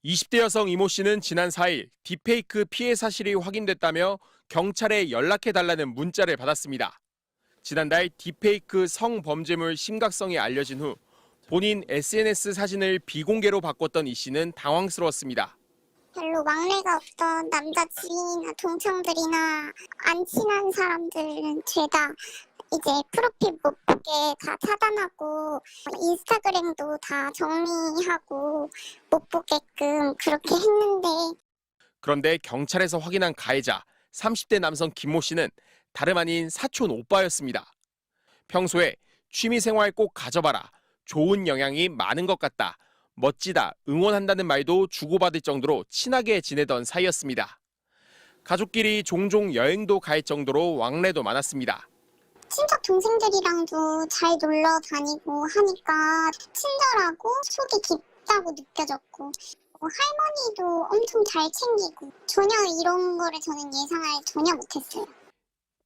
20대 여성 이모 씨는 지난 4일 딥페이크 피해 사실이 확인됐다며 경찰에 연락해달라는 문자를 받았습니다. 지난달 딥페이크 성범죄물 심각성이 알려진 후 본인 SNS 사진을 비공개로 바꿨던 이 씨는 당황스러웠습니다. 별로 왕래가 없던 남자 지인이나 동창들이나 안 친한 사람들은 죄다 이제 프로필 못 보게 다 차단하고 인스타그램도 다 정리하고 못 보게끔 그렇게 했는데 그런데 경찰에서 확인한 가해자 30대 남성 김모 씨는 다름 아닌 사촌 오빠였습니다. 평소에 취미생활 꼭 가져봐라, 좋은 영향이 많은 것 같다, 멋지다, 응원한다는 말도 주고받을 정도로 친하게 지내던 사이였습니다. 가족끼리 종종 여행도 갈 정도로 왕래도 많았습니다. 친척 동생들이랑도 잘 놀러 다니고 하니까 친절하고 속이 깊다고 느껴졌고 할머니도 엄청 잘 챙기고 전혀 이런 거를 저는 예상을 전혀 못했어요.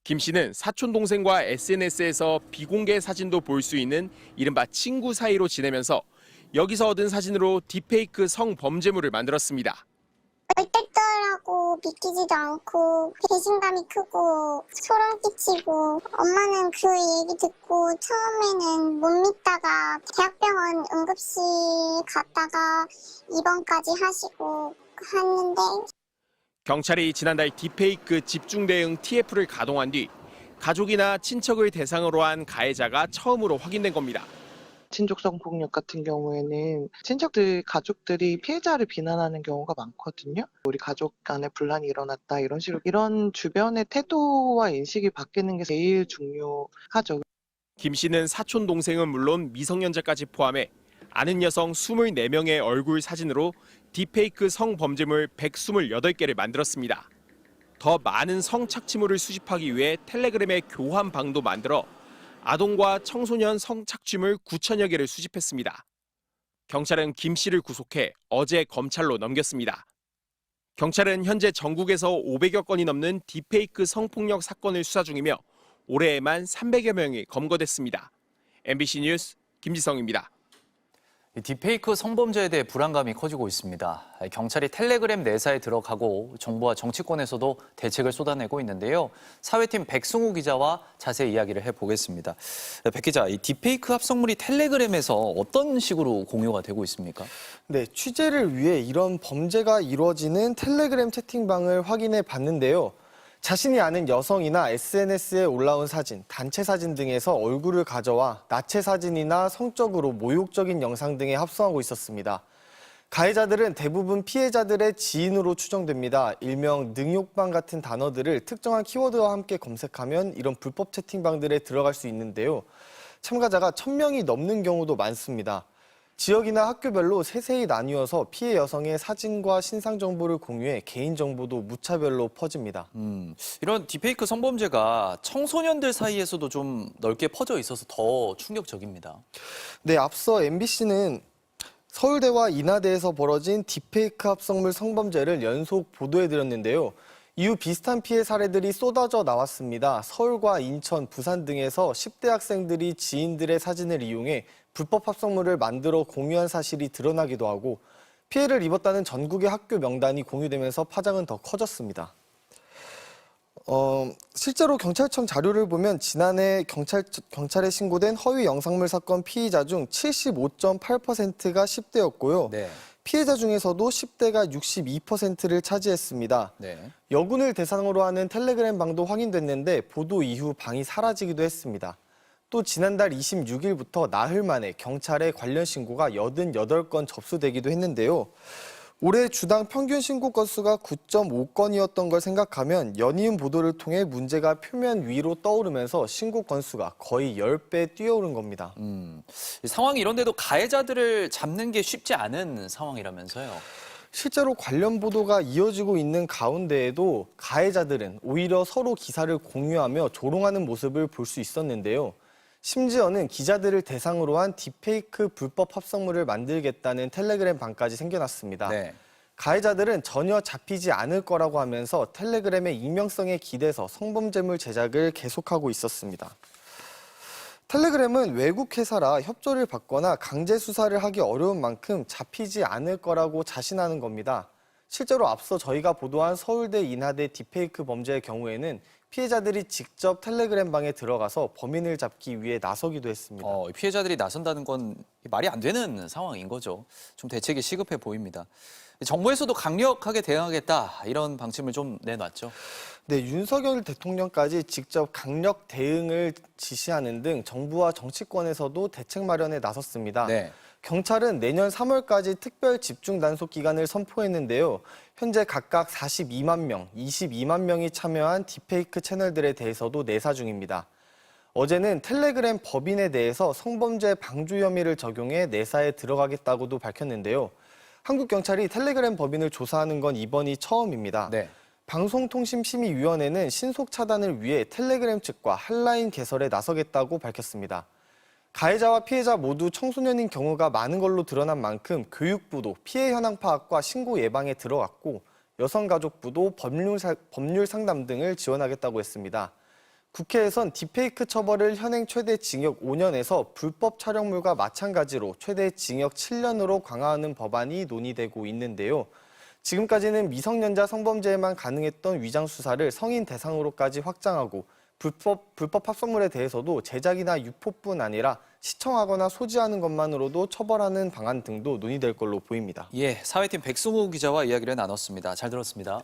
김 씨는 사촌 동생과 SNS에서 비공개 사진도 볼 수 있는 이른바 친구 사이로 지내면서 여기서 얻은 사진으로 딥페이크 성범죄물을 만들었습니다. 얼떨떨하고 믿기지도 않고 배신감이 크고 소름 끼치고 엄마는 그 얘기 듣고 처음에는 못 믿다가 대학병원 응급실 갔다가 입원까지 하시고 했는데 경찰이 지난달 딥페이크 집중 대응 TF를 가동한 뒤 가족이나 친척을 대상으로 한 가해자가 처음으로 확인된 겁니다. 친족 성폭력 같은 경우에는 친척들, 가족들이 피해자를 비난하는 경우가 많거든요. 우리 가족 간에 분란이 일어났다 이런 식으로 이런 주변의 태도와 인식이 바뀌는 게 제일 중요하죠. 김 씨는 사촌 동생은 물론 미성년자까지 포함해 아는 여성 24명의 얼굴 사진으로 딥페이크 성범죄물 128개를 만들었습니다. 더 많은 성착취물을 수집하기 위해 텔레그램의 교환 방도 만들어 아동과 청소년 성착취물 9천여 개를 수집했습니다. 경찰은 김 씨를 구속해 어제 검찰로 넘겼습니다. 경찰은 현재 전국에서 500여 건이 넘는 딥페이크 성폭력 사건을 수사 중이며 올해에만 300여 명이 검거됐습니다. MBC 뉴스 김지성입니다. 딥페이크 성범죄에 대해 불안감이 커지고 있습니다. 경찰이 텔레그램 내사에 들어가고 정부와 정치권에서도 대책을 쏟아내고 있는데요. 사회팀 백승우 기자와 자세히 이야기를 해보겠습니다. 백 기자, 이 딥페이크 합성물이 텔레그램에서 어떤 식으로 공유가 되고 있습니까? 네, 취재를 위해 이런 범죄가 이루어지는 텔레그램 채팅방을 확인해 봤는데요. 자신이 아는 여성이나 SNS에 올라온 사진, 단체 사진 등에서 얼굴을 가져와 나체 사진이나 성적으로 모욕적인 영상 등에 합성하고 있었습니다. 가해자들은 대부분 피해자들의 지인으로 추정됩니다. 일명 능욕방 같은 단어들을 특정한 키워드와 함께 검색하면 이런 불법 채팅방들에 들어갈 수 있는데요. 참가자가 1000명이 넘는 경우도 많습니다. 지역이나 학교별로 세세히 나뉘어서 피해 여성의 사진과 신상 정보를 공유해 개인정보도 무차별로 퍼집니다. 이런 딥페이크 성범죄가 청소년들 사이에서도 좀 넓게 퍼져 있어서 더 충격적입니다. 네, 앞서 MBC는 서울대와 인하대에서 벌어진 딥페이크 합성물 성범죄를 연속 보도해드렸는데요. 이후 비슷한 피해 사례들이 쏟아져 나왔습니다. 서울과 인천, 부산 등에서 10대 학생들이 지인들의 사진을 이용해 불법 합성물을 만들어 공유한 사실이 드러나기도 하고 피해를 입었다는 전국의 학교 명단이 공유되면서 파장은 더 커졌습니다. 실제로 경찰청 자료를 보면 지난해 경찰에 신고된 허위 영상물 사건 피의자 중 75.8%가 10대였고요. 네. 피해자 중에서도 10대가 62%를 차지했습니다. 네. 여군을 대상으로 하는 텔레그램 방도 확인됐는데 보도 이후 방이 사라지기도 했습니다. 또 지난달 26일부터 나흘 만에 경찰에 관련 신고가 88건 접수되기도 했는데요. 올해 주당 평균 신고 건수가 9.5건이었던 걸 생각하면 연이은 보도를 통해 문제가 표면 위로 떠오르면서 신고 건수가 거의 10배 뛰어오른 겁니다. 상황이 이런데도 가해자들을 잡는 게 쉽지 않은 상황이라면서요. 실제로 관련 보도가 이어지고 있는 가운데에도 가해자들은 오히려 서로 기사를 공유하며 조롱하는 모습을 볼 수 있었는데요. 심지어는 기자들을 대상으로 한 딥페이크 불법 합성물을 만들겠다는 텔레그램 방까지 생겨났습니다. 네. 가해자들은 전혀 잡히지 않을 거라고 하면서 텔레그램의 익명성에 기대서 성범죄물 제작을 계속하고 있었습니다. 텔레그램은 외국 회사라 협조를 받거나 강제 수사를 하기 어려운 만큼 잡히지 않을 거라고 자신하는 겁니다. 실제로 앞서 저희가 보도한 서울대 인하대 딥페이크 범죄의 경우에는 피해자들이 직접 텔레그램 방에 들어가서 범인을 잡기 위해 나서기도 했습니다. 피해자들이 나선다는 건 말이 안 되는 상황인 거죠. 좀 대책이 시급해 보입니다. 정부에서도 강력하게 대응하겠다 이런 방침을 좀 내놨죠. 네, 윤석열 대통령까지 직접 강력 대응을 지시하는 등 정부와 정치권에서도 대책 마련에 나섰습니다. 네. 경찰은 내년 3월까지 특별 집중 단속 기간을 선포했는데요. 현재 각각 42만 명, 22만 명이 참여한 딥페이크 채널들에 대해서도 내사 중입니다. 어제는 텔레그램 법인에 대해서 성범죄 방조 혐의를 적용해 내사에 들어가겠다고도 밝혔는데요. 한국 경찰이 텔레그램 법인을 조사하는 건 이번이 처음입니다. 네. 방송통신심의위원회는 신속 차단을 위해 텔레그램 측과 한라인 개설에 나서겠다고 밝혔습니다. 가해자와 피해자 모두 청소년인 경우가 많은 걸로 드러난 만큼 교육부도 피해 현황 파악과 신고 예방에 들어갔고 여성가족부도 법률 상담 등을 지원하겠다고 했습니다. 국회에선 딥페이크 처벌을 현행 최대 징역 5년에서 불법 촬영물과 마찬가지로 최대 징역 7년으로 강화하는 법안이 논의되고 있는데요. 지금까지는 미성년자 성범죄에만 가능했던 위장 수사를 성인 대상으로까지 확장하고 불법 합성물에 대해서도 제작이나 유포뿐 아니라 시청하거나 소지하는 것만으로도 처벌하는 방안 등도 논의될 걸로 보입니다. 예, 사회팀 백승우 기자와 이야기를 나눴습니다. 잘 들었습니다.